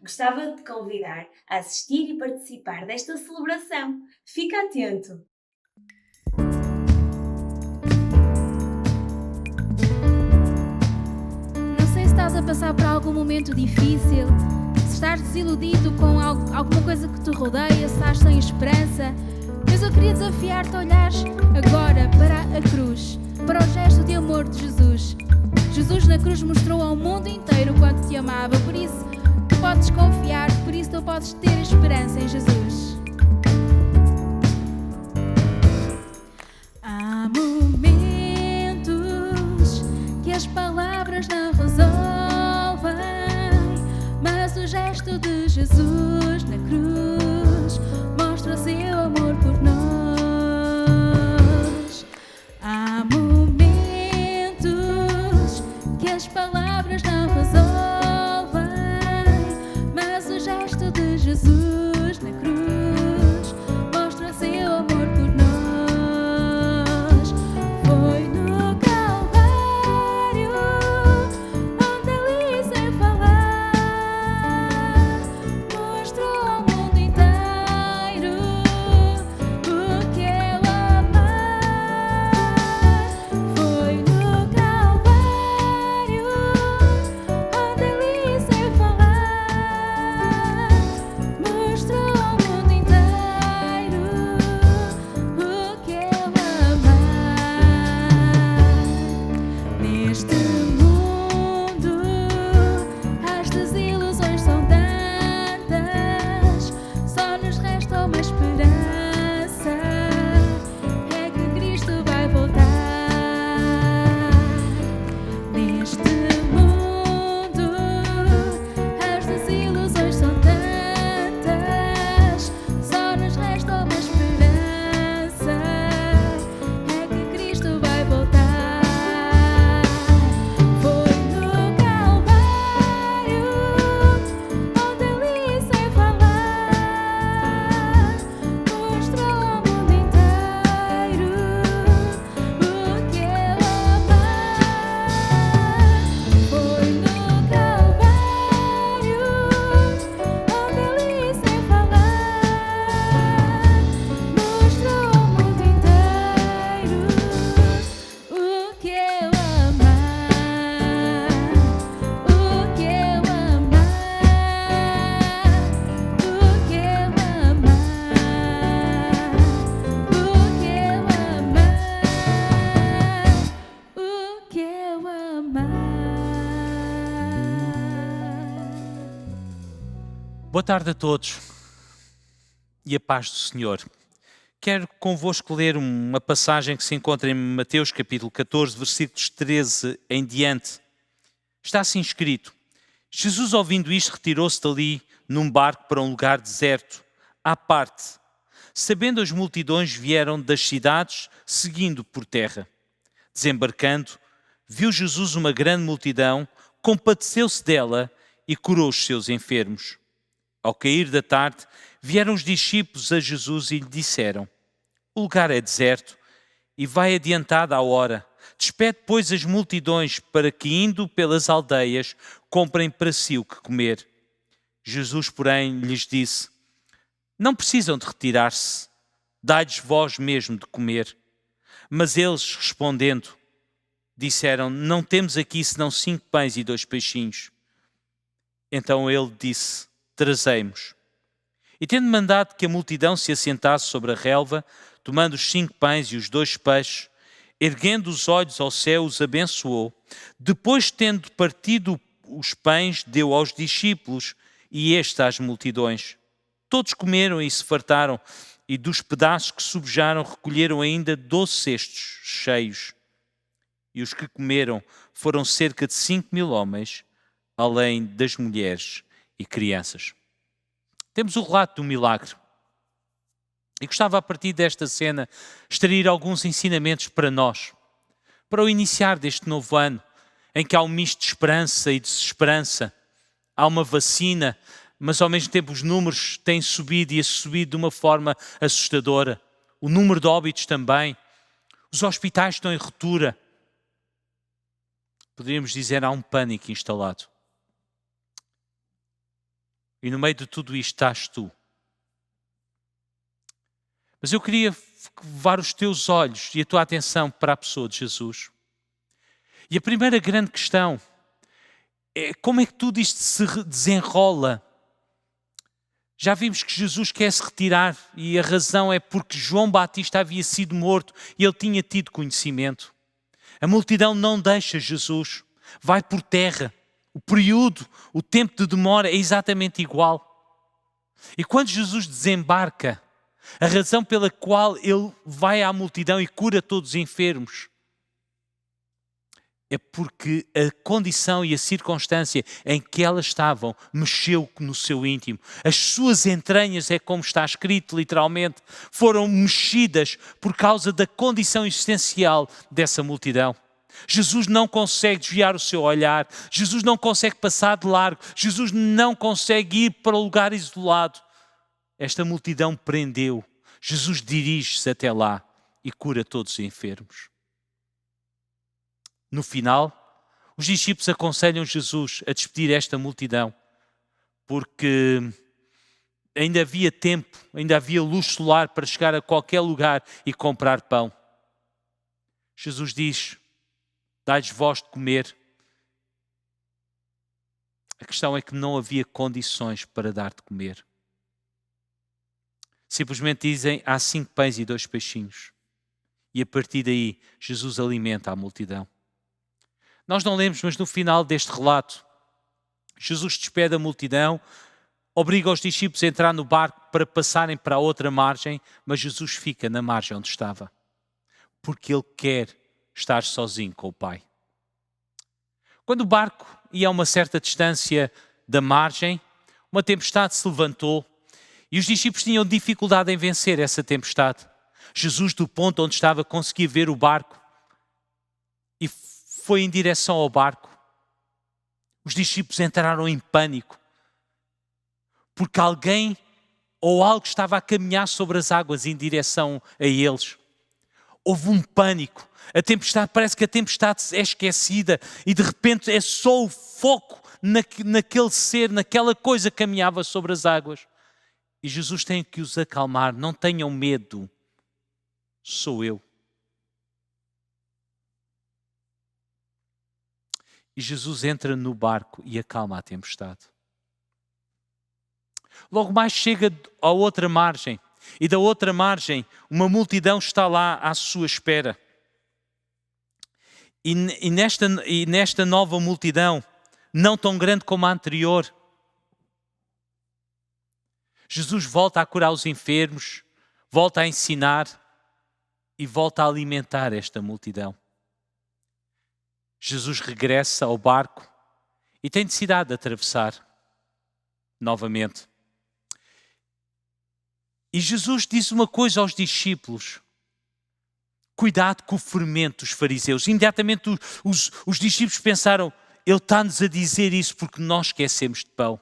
Gostava de te convidar a assistir e participar desta celebração. Fica atento! Não sei se estás a passar por algum momento difícil, se estás desiludido com alguma coisa que te rodeia, se estás sem esperança, mas eu queria desafiar-te a olhares agora para a cruz, para o gesto de amor de Jesus. Jesus na cruz mostrou ao mundo inteiro o quanto te amava, por isso tu podes confiar, por isso tu podes ter esperança em Jesus. Há momentos que as palavras não resolvem, mas o gesto de Jesus na cruz mostra seu amor por nós. Há momentos que as palavras não resolvem, mas o gesto de Jesus na cruz mostra seu amor por nós. Foi no Calvário, onde ali sem falar mostrou ao mundo inteiro o que é o amar. Foi no Calvário, onde ali sem falar mostrou ao mundo inteiro o que é o amar. Neste mundo as desilusões são tantas, só nos resta uma esperança, é que Cristo vai voltar. Neste mundo as desilusões são tantas, só nos resta uma esperança, é que Cristo vai voltar. Foi no Calvário, onde ali sem falar mostrou ao mundo inteiro o que é o amar. Foi no Calvário, onde ali sem falar mostrou ao mundo inteiro o que é o amar, o que é o amar, o que é o amar, o que é o amar, o que é o amar. Boa tarde a todos e a paz do Senhor. Quero convosco ler uma passagem que se encontra em Mateus capítulo 14, versículos 13 em diante. Está assim escrito: Jesus, ouvindo isto, retirou-se dali num barco para um lugar deserto, à parte. Sabendo as multidões, vieram das cidades, seguindo por terra. Desembarcando, viu Jesus uma grande multidão, compadeceu-se dela e curou os seus enfermos. Ao cair da tarde, vieram os discípulos a Jesus e lhe disseram: o lugar é deserto e vai adiantada a hora. Despede, pois, as multidões para que, indo pelas aldeias, comprem para si o que comer. Jesus, porém, lhes disse: não precisam de retirar-se, dai-lhes vós mesmo de comer. Mas eles, respondendo, disseram: não temos aqui senão 5 pães e 2 peixinhos. Então ele disse: trazei-mos. E tendo mandado que a multidão se assentasse sobre a relva, tomando os 5 pães e os 2 peixes, erguendo os olhos ao céu, os abençoou. Depois, tendo partido os pães, deu aos discípulos e estes às multidões. Todos comeram e se fartaram, e dos pedaços que sobejaram recolheram ainda 12 cestos cheios. E os que comeram foram cerca de 5.000 homens, além das mulheres e crianças. Temos o relato do milagre. E gostava, a partir desta cena, extrair alguns ensinamentos para nós, para o iniciar deste novo ano, em que há um misto de esperança e desesperança. Há uma vacina, mas ao mesmo tempo os números têm subido e subido de uma forma assustadora. O número de óbitos também. Os hospitais estão em ruptura. Poderíamos dizer, há um pânico instalado. E no meio de tudo isto estás tu. Mas eu queria levar os teus olhos e a tua atenção para a pessoa de Jesus. E a primeira grande questão é como é que tudo isto se desenrola. Já vimos que Jesus quer se retirar e a razão é porque João Batista havia sido morto e ele tinha tido conhecimento. A multidão não deixa Jesus, vai por terra. O período, o tempo de demora é exatamente igual. E quando Jesus desembarca, a razão pela qual ele vai à multidão e cura todos os enfermos é porque a condição e a circunstância em que elas estavam mexeu no seu íntimo. As suas entranhas, é como está escrito literalmente, foram mexidas por causa da condição existencial dessa multidão. Jesus não consegue desviar o seu olhar, Jesus não consegue passar de largo, Jesus não consegue ir para um lugar isolado. Esta multidão prendeu, Jesus dirige-se até lá e cura todos os enfermos. No final, os discípulos aconselham Jesus a despedir esta multidão, porque ainda havia tempo, ainda havia luz solar para chegar a qualquer lugar e comprar pão. Jesus diz: dai-lhes vós de comer. A questão é que não havia condições para dar de comer. Simplesmente dizem: há 5 pães e 2 peixinhos. E a partir daí, Jesus alimenta a multidão. Nós não lemos, mas no final deste relato, Jesus despede a multidão, obriga os discípulos a entrar no barco para passarem para a outra margem, mas Jesus fica na margem onde estava, porque ele quer estar sozinho com o Pai. Quando o barco ia a uma certa distância da margem, uma tempestade se levantou e os discípulos tinham dificuldade em vencer essa tempestade. Jesus, do ponto onde estava, conseguia ver o barco e foi em direção ao barco. Os discípulos entraram em pânico, porque alguém ou algo estava a caminhar sobre as águas em direção a eles. Houve um pânico. A tempestade, parece que a tempestade é esquecida e de repente é só o foco naquele ser, naquela coisa que caminhava sobre as águas. E Jesus tem que os acalmar. Não tenham medo, sou eu. E Jesus entra no barco e acalma a tempestade. Logo mais chega à outra margem. E da outra margem, uma multidão está lá à sua espera. E nesta nova multidão, não tão grande como a anterior, Jesus volta a curar os enfermos, volta a ensinar e volta a alimentar esta multidão. Jesus regressa ao barco e tem necessidade de atravessar novamente. E Jesus diz uma coisa aos discípulos: cuidado com o fermento dos fariseus. Imediatamente os discípulos pensaram: ele está-nos a dizer isso porque nós esquecemos de pão.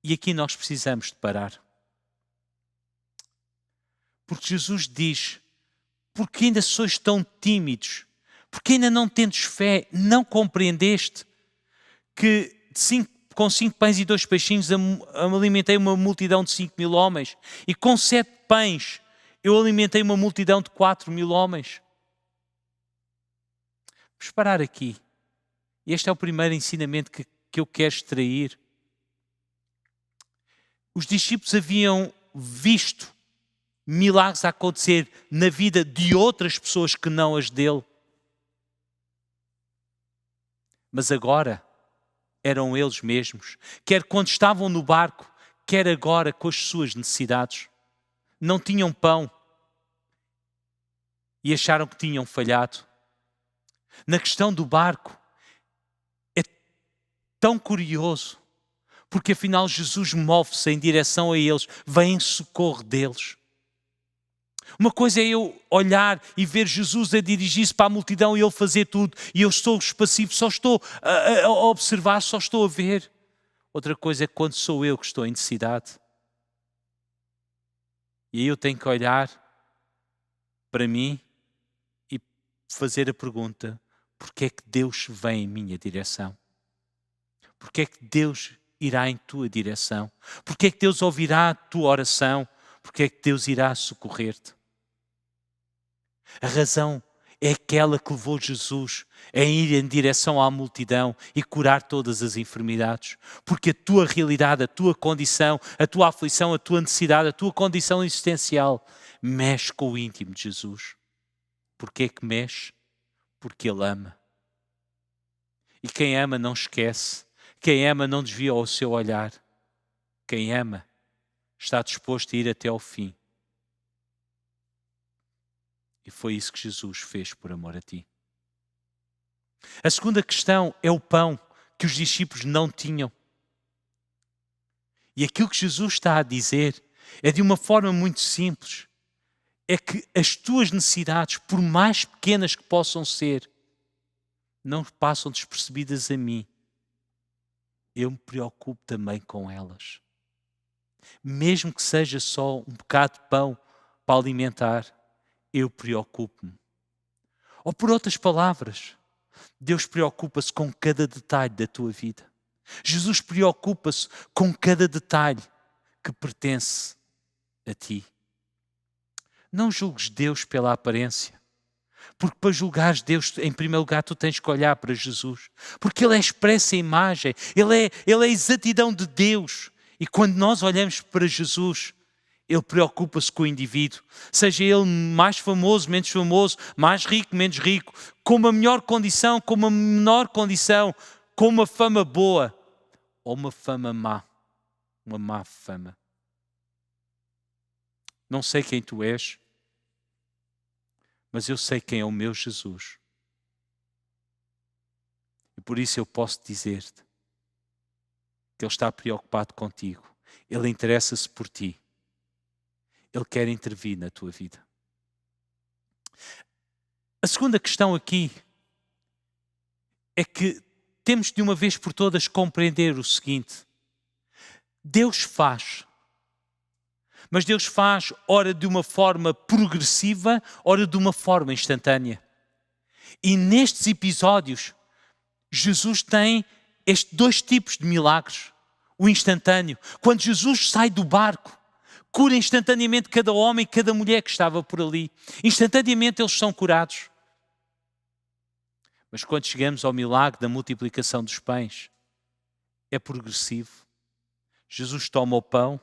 E aqui nós precisamos de parar. Porque Jesus diz: porque ainda sois tão tímidos? Porque ainda não tendes fé? Não compreendeste que com 5 pães e 2 peixinhos alimentei uma multidão de 5.000 homens, e com 7 pães eu alimentei uma multidão de 4.000 homens? Vamos parar aqui. Este é o primeiro ensinamento que eu quero extrair. Os discípulos haviam visto milagres a acontecer na vida de outras pessoas que não as dele. Mas agora eram eles mesmos, quer quando estavam no barco, quer agora com as suas necessidades. Não tinham pão e acharam que tinham falhado. Na questão do barco, é tão curioso, porque afinal Jesus move-se em direção a eles, vem em socorro deles. Uma coisa é eu olhar e ver Jesus a dirigir-se para a multidão e ele fazer tudo, e eu estou passivo, só estou a observar, só estou a ver. Outra coisa é quando sou eu que estou em necessidade. E aí eu tenho que olhar para mim e fazer a pergunta: porquê é que Deus vem em minha direção? Porquê é que Deus irá em tua direção? Porque é que Deus ouvirá a tua oração? Porque é que Deus irá socorrer-te? A razão é aquela que levou Jesus a ir em direção à multidão e curar todas as enfermidades. Porque a tua realidade, a tua condição, a tua aflição, a tua necessidade, a tua condição existencial mexe com o íntimo de Jesus. Porquê é que mexe? Porque Ele ama. E quem ama não esquece. Quem ama não desvia o seu olhar. Quem ama está disposto a ir até ao fim. E foi isso que Jesus fez por amor a ti. A segunda questão é o pão que os discípulos não tinham. E aquilo que Jesus está a dizer é de uma forma muito simples. É que as tuas necessidades, por mais pequenas que possam ser, não passam despercebidas a mim. Eu me preocupo também com elas. Mesmo que seja só um bocado de pão para alimentar, eu preocupo-me. Ou por outras palavras, Deus preocupa-se com cada detalhe da tua vida. Jesus preocupa-se com cada detalhe que pertence a ti. Não julgues Deus pela aparência. Porque para julgares Deus, em primeiro lugar, tu tens que olhar para Jesus. Porque Ele é a expressa imagem. Ele é a exatidão de Deus. E quando nós olhamos para Jesus, Ele preocupa-se com o indivíduo. Seja ele mais famoso, menos famoso, mais rico, menos rico, com uma melhor condição, com uma menor condição, com uma fama boa ou uma fama má. Uma má fama. Não sei quem tu és, mas eu sei quem é o meu Jesus. E por isso eu posso dizer-te que Ele está preocupado contigo. Ele interessa-se por ti. Ele quer intervir na tua vida. A segunda questão aqui é que temos de uma vez por todas compreender o seguinte. Deus faz. Mas Deus faz, ora de uma forma progressiva, ora de uma forma instantânea. E nestes episódios, Jesus tem estes dois tipos de milagres. O instantâneo. Quando Jesus sai do barco, cura instantaneamente cada homem e cada mulher que estava por ali. Instantaneamente eles são curados. Mas quando chegamos ao milagre da multiplicação dos pães, é progressivo. Jesus toma o pão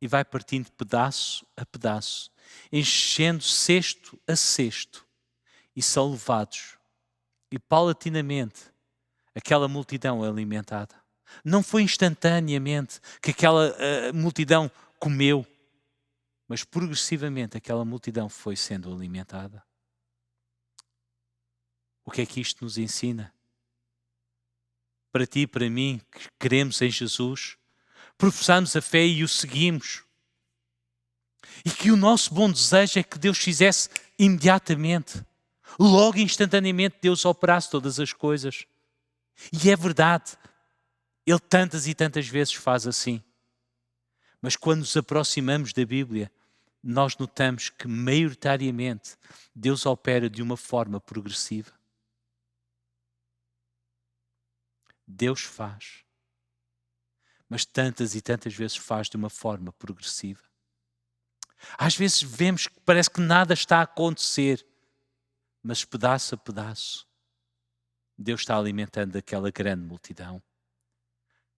e vai partindo pedaço a pedaço, enchendo cesto a cesto, e são levados. E paulatinamente aquela multidão é alimentada. Não foi instantaneamente que aquela multidão comeu, mas progressivamente aquela multidão foi sendo alimentada. O que é que isto nos ensina? Para ti e para mim, que cremos em Jesus, professamos a fé e o seguimos. E que o nosso bom desejo é que Deus fizesse imediatamente, logo instantaneamente Deus operasse todas as coisas. E é verdade, Ele tantas e tantas vezes faz assim. Mas quando nos aproximamos da Bíblia, nós notamos que maioritariamente Deus opera de uma forma progressiva. Deus faz, mas tantas e tantas vezes faz de uma forma progressiva. Às vezes vemos que parece que nada está a acontecer, mas pedaço a pedaço, Deus está alimentando aquela grande multidão.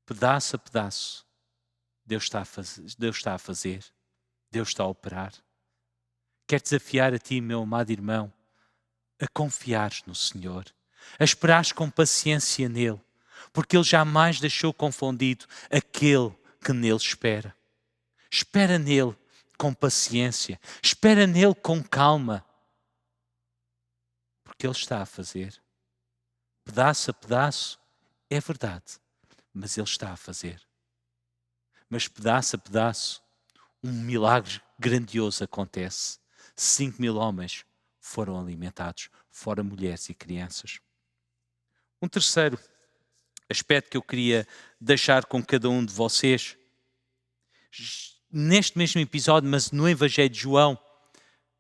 Pedaço a pedaço, Deus está a fazer, Deus está a operar. Quero desafiar a ti, meu amado irmão, a confiares no Senhor, a esperares com paciência nele, porque Ele jamais deixou confundido aquele que nele espera. Espera nele com paciência, espera nele com calma, porque Ele está a fazer. Pedaço a pedaço, é verdade, mas Ele está a fazer. Mas pedaço a pedaço, um milagre grandioso acontece. 5.000 homens foram alimentados, fora mulheres e crianças. Um terceiro aspecto que eu queria deixar com cada um de vocês, neste mesmo episódio, mas no Evangelho de João,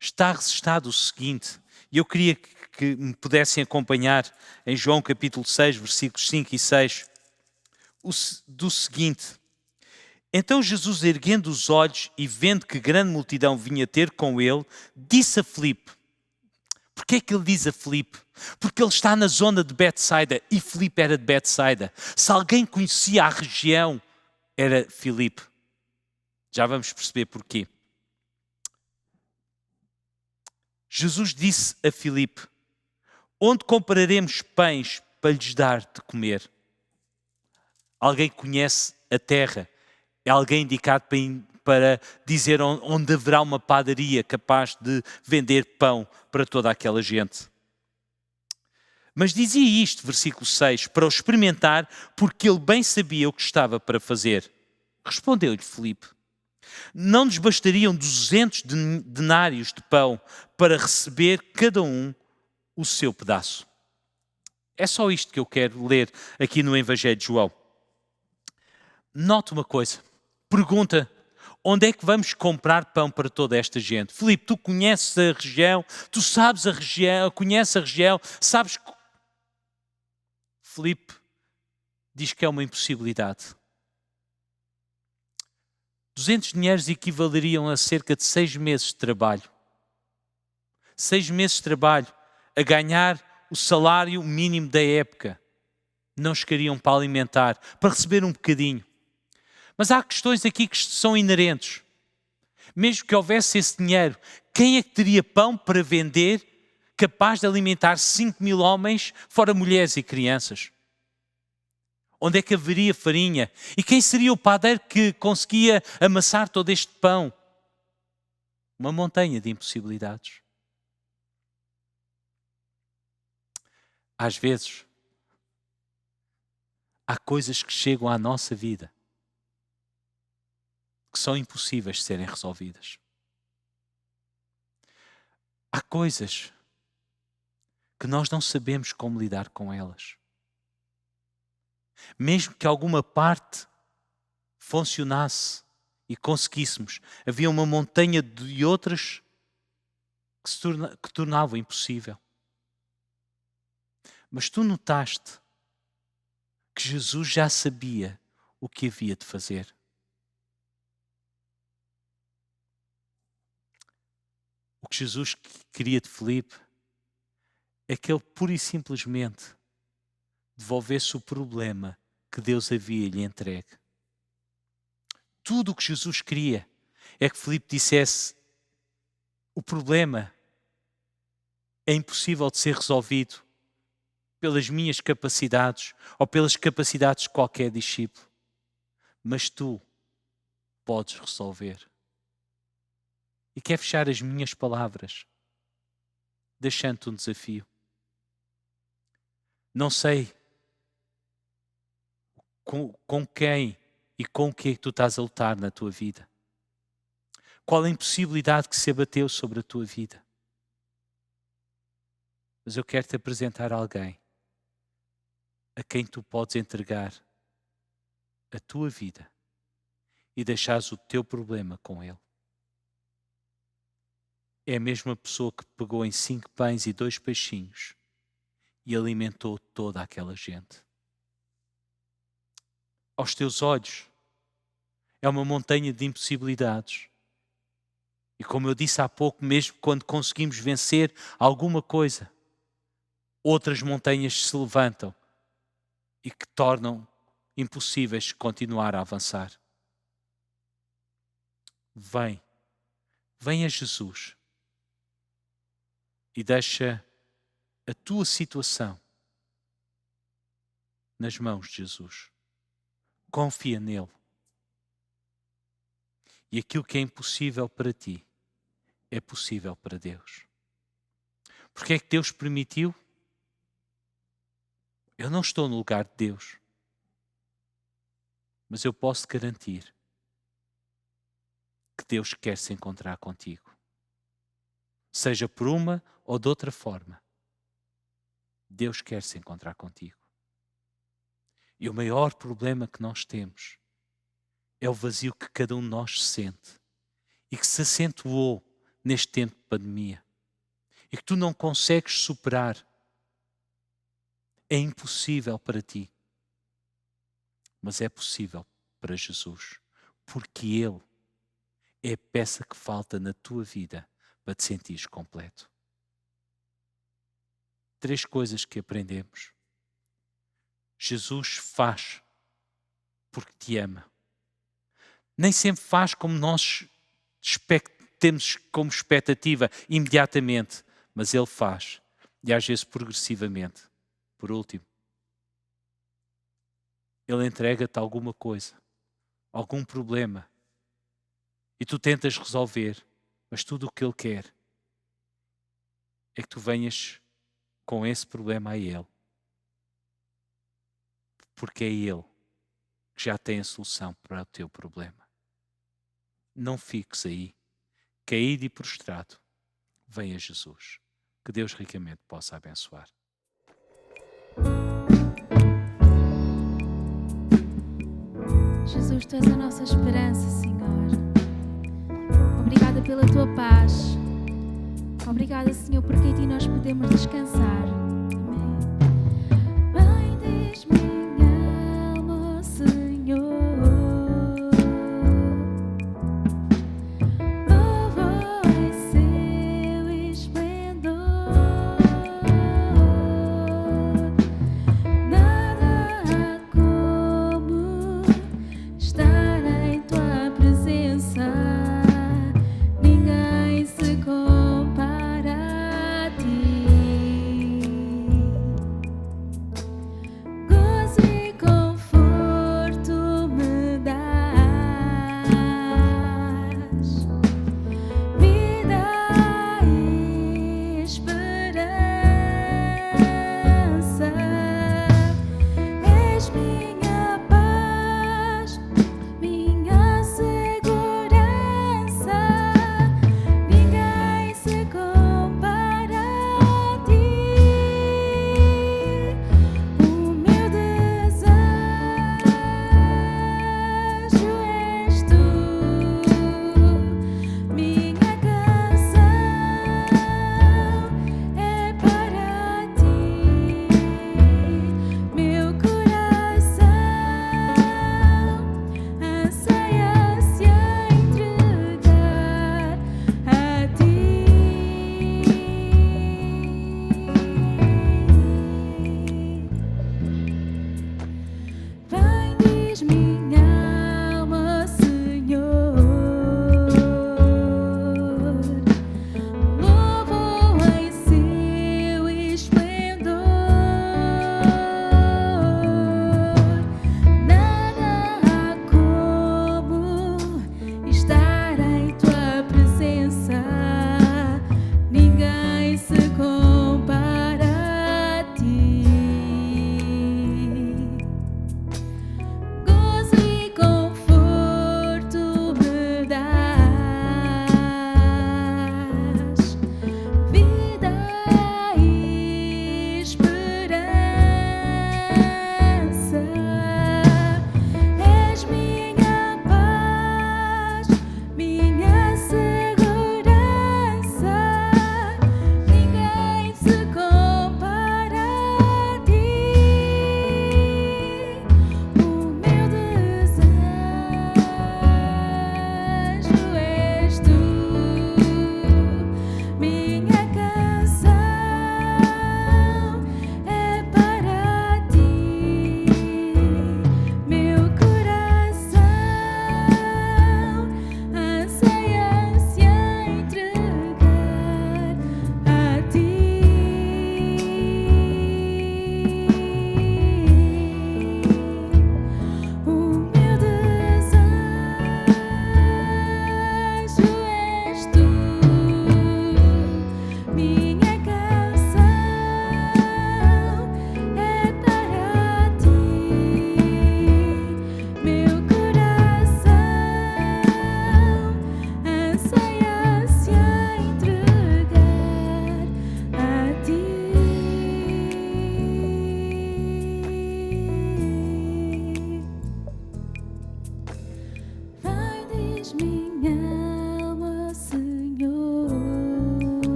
está registado o seguinte, e eu queria que me pudessem acompanhar em João capítulo 6, versículos 5 e 6, do seguinte: então Jesus, erguendo os olhos e vendo que grande multidão vinha ter com ele, disse a Filipe. Porquê é que ele diz a Filipe? Porque ele está na zona de Betsaida e Filipe era de Betsaida. Se alguém conhecia a região, era Filipe. Já vamos perceber porquê. Jesus disse a Filipe: onde compraremos pães para lhes dar de comer? Alguém conhece a terra? É alguém indicado para dizer onde haverá uma padaria capaz de vender pão para toda aquela gente. Mas dizia isto, versículo 6, para o experimentar, porque ele bem sabia o que estava para fazer. Respondeu-lhe Filipe: não nos bastariam 200 denários de pão para receber cada um o seu pedaço? É só isto que eu quero ler aqui no Evangelho de João. Note uma coisa. Pergunta: onde é que vamos comprar pão para toda esta gente? Filipe, tu conheces a região, tu sabes a região, conheces a região, sabes que... Filipe diz que é uma impossibilidade. 200 dinheiros equivaleriam a cerca de 6 meses de trabalho. 6 meses de trabalho a ganhar o salário mínimo da época. Não chegariam para alimentar, para receber um bocadinho. Mas há questões aqui que são inerentes. Mesmo que houvesse esse dinheiro, quem é que teria pão para vender capaz de alimentar 5.000 homens, fora mulheres e crianças? Onde é que haveria farinha? E quem seria o padeiro que conseguia amassar todo este pão? Uma montanha de impossibilidades. Às vezes, há coisas que chegam à nossa vida que são impossíveis de serem resolvidas. Há coisas que nós não sabemos como lidar com elas. Mesmo que alguma parte funcionasse e conseguíssemos, havia uma montanha de outras que tornavam impossível. Mas tu notaste que Jesus já sabia o que havia de fazer. O que Jesus queria de Filipe é que ele pura e simplesmente devolvesse o problema que Deus havia lhe entregue. Tudo o que Jesus queria é que Filipe dissesse: o problema é impossível de ser resolvido pelas minhas capacidades ou pelas capacidades de qualquer discípulo, mas tu podes resolver. E quero fechar as minhas palavras deixando-te um desafio. Não sei com quem e com o que é que tu estás a lutar na tua vida. Qual a impossibilidade que se abateu sobre a tua vida. Mas eu quero te apresentar alguém a quem tu podes entregar a tua vida e deixares o teu problema com ele. É a mesma pessoa que pegou em 5 pães e 2 peixinhos e alimentou toda aquela gente. Aos teus olhos, é uma montanha de impossibilidades. E como eu disse há pouco, mesmo quando conseguimos vencer alguma coisa, outras montanhas se levantam e que tornam impossíveis continuar a avançar. Vem a Jesus e deixa a tua situação nas mãos de Jesus. Confia nele. E aquilo que é impossível para ti é possível para Deus. Porque é que Deus permitiu? Eu não estou no lugar de Deus, mas eu posso te garantir que Deus quer se encontrar contigo. Seja por uma ou de outra forma, Deus quer se encontrar contigo. E o maior problema que nós temos é o vazio que cada um de nós sente e que se acentuou neste tempo de pandemia e que tu não consegues superar. É impossível para ti. mas é possível para Jesus, porque Ele é a peça que falta na tua vida para te sentires completo. 3 coisas que aprendemos. Jesus faz porque te ama. Nem sempre faz como nós temos como expectativa, imediatamente, mas Ele faz, e às vezes progressivamente. Por último, Ele entrega-te alguma coisa, algum problema, e tu tentas resolver, mas tudo o que Ele quer é que tu venhas com esse problema a Ele, porque é Ele que já tem a solução para o teu problema. Não fiques aí, caído e prostrado. Venha Jesus. Que Deus ricamente possa abençoar. Jesus, Tu és a nossa esperança, Senhor. Obrigada pela Tua paz. Obrigada, Senhor, porque em Ti nós podemos descansar. Amém. Bendiz minha alma, Senhor. Louva em seu esplendor. Nada há como estar em Tua presença. Ninguém se compara a Ti.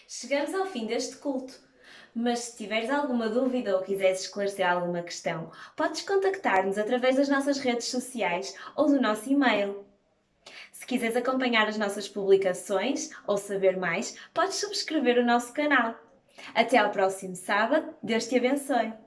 Chegamos ao fim deste culto. Mas se tiveres alguma dúvida ou quiseres esclarecer alguma questão, podes contactar-nos através das nossas redes sociais ou do nosso e-mail. Se quiseres acompanhar as nossas publicações ou saber mais, podes subscrever o nosso canal. Até ao próximo sábado. Deus te abençoe!